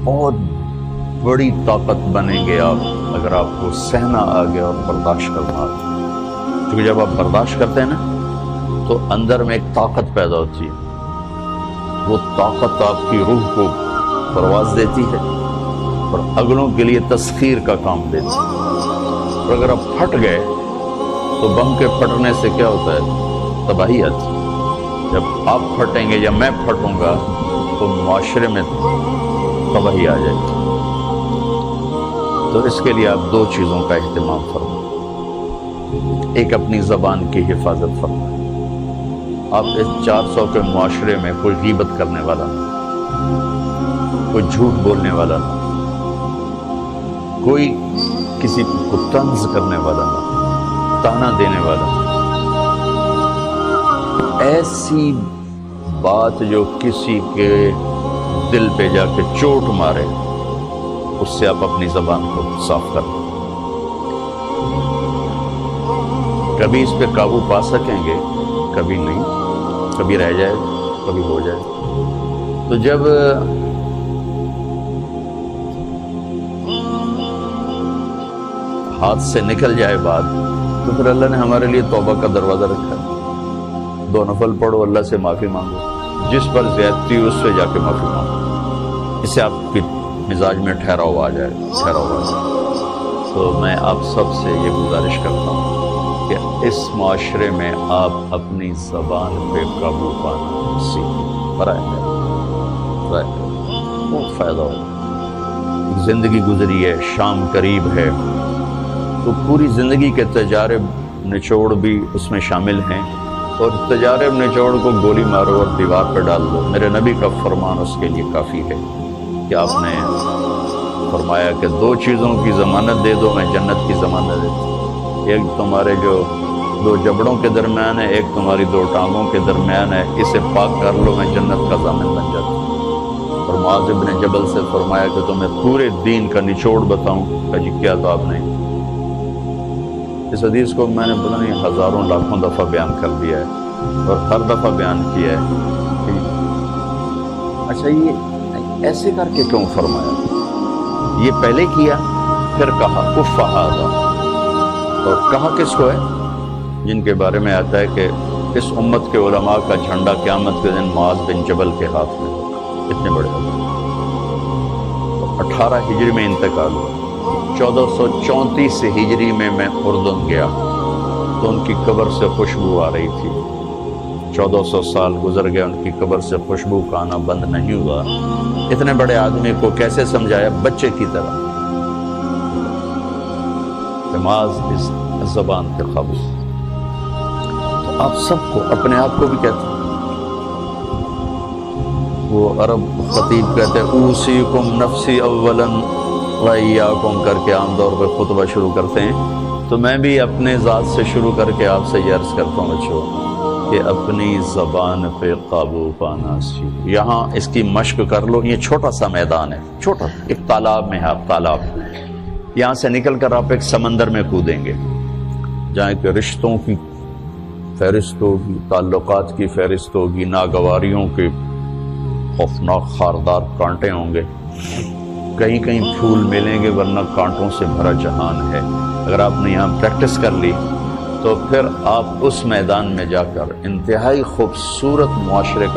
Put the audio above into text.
بہت بڑی طاقت بنیں گے آپ اگر آپ کو سہنا آ گیا اور برداشت کرنا آ گیا. کیونکہ جب آپ برداشت کرتے ہیں نا تو اندر میں ایک طاقت پیدا ہوتی ہے. وہ طاقت آپ کی روح کو پرواز دیتی ہے اور اگلوں کے لیے تسخیر کا کام دیتی ہے. اور اگر آپ پھٹ گئے تو بم کے پھٹنے سے کیا ہوتا ہے؟ تباہی آتی ہے. جب آپ پھٹیں گے یا میں پھٹوں گا تو معاشرے میں تباہی آ جائے گی. تو اس کے لیے آپ دو چیزوں کا اہتمام فرمائیں. ایک اپنی زبان کی حفاظت فرمائیں. آپ اس 400 کے معاشرے میں کوئی غیبت کرنے والا نہ، کوئی جھوٹ بولنے والا نہ، کوئی کسی کو طنز کرنے والا نہ، تانا دینے والا نہ. ایسی بات جو کسی کے دل پہ جا کے چوٹ مارے اس سے آپ اپنی زبان کو صاف کر لیں. کبھی اس پہ قابو پا سکیں گے، کبھی نہیں. کبھی رہ جائے کبھی ہو جائے. تو جب ہاتھ سے نکل جائے بات تو پھر اللہ نے ہمارے لیے توبہ کا دروازہ رکھا ہے. 2 نفل پڑھو، اللہ سے معافی مانگو. جس پر زیادتی اس سے جا کے معافی مانگو. اس سے آپ کی مزاج میں ٹھہراؤ آ جائے. تو میں آپ سب سے یہ گزارش کرتا ہوں کہ اس معاشرے میں آپ اپنی زبان پہ قابو پانا سیکھیں. بہت فائدہ ہو. زندگی گزری ہے، شام قریب ہے، تو پوری زندگی کے تجارب نچوڑ بھی اس میں شامل ہیں. اور تجارب نچوڑ کو گولی مارو اور دیوار پہ ڈال دو. میرے نبی کا فرمان اس کے لیے کافی ہے کہ آپ نے فرمایا کہ 2 چیزوں کی ضمانت دے دو، میں جنت کی ضمانت دیتا ہوں. ایک تمہارے جو 2 جبڑوں کے درمیان ہے، ایک تمہاری 2 ٹانگوں کے درمیان ہے، اسے پاک کر لو، میں جنت کا ضامن بن جاتا ہوں. اور معاذ بن جبل سے فرمایا کہ تمہیں پورے دین کا نچوڑ بتاؤں. کہ جی کیا تو آپ نے اس حدیث کو میں نے پتہ نہیں ہزاروں لاکھوں دفعہ بیان کر دیا ہے اور ہر دفعہ بیان کیا ہے کہ اچھا یہ ایسے کر کے کیوں فرمایا؟ یہ پہلے کیا پھر کہا اف ھذا. اور کہا کس کو ہے؟ جن کے بارے میں آتا ہے کہ اس امت کے علماء کا جھنڈا قیامت کے دن معاذ بن جبل کے ہاتھ میں. اتنے بڑے ہوتے. 18 ہجری میں انتقال ہوا. 1434 ہجری میں اردن گیا تو ان کی قبر سے خوشبو آ رہی تھی. 1400 سال گزر گئے، ان کی قبر سے خوشبو کا آنا بند نہیں ہوا. اتنے بڑے آدمی کو کیسے سمجھایا؟ بچے کی طرح. معاذ اس زبان کے قابو. تو آپ سب کو، اپنے آپ کو بھی کہتے ہیں. وہ عرب خطیب کہتے ہیں اوصیکم نفسی اولا وایاکم کر کے عام طور پہ خطبہ شروع کرتے ہیں. تو میں بھی اپنے ذات سے شروع کر کے آپ سے یہ عرض کرتا ہوں بچوں کہ اپنی زبان پہ قابو پانا سیکھو. یہاں اس کی مشق کر لو. یہ چھوٹا سا میدان ہے، چھوٹا ایک تالاب میں ہے. آپ تالاب، یہاں سے نکل کر آپ ایک سمندر میں کودیں گے جہاں کہ رشتوں کی فہرست ہوگی، تعلقات کی فہرست ہوگی، ناگواریوں کے خوفناک خاردار کانٹے ہوں گے. کہیں کہیں پھول ملیں گے ورنہ کانٹوں سے بھرا جہان ہے. اگر آپ نے یہاں پریکٹس کر لی تو پھر آپ اس میدان میں جا کر انتہائی خوبصورت معاشرے کا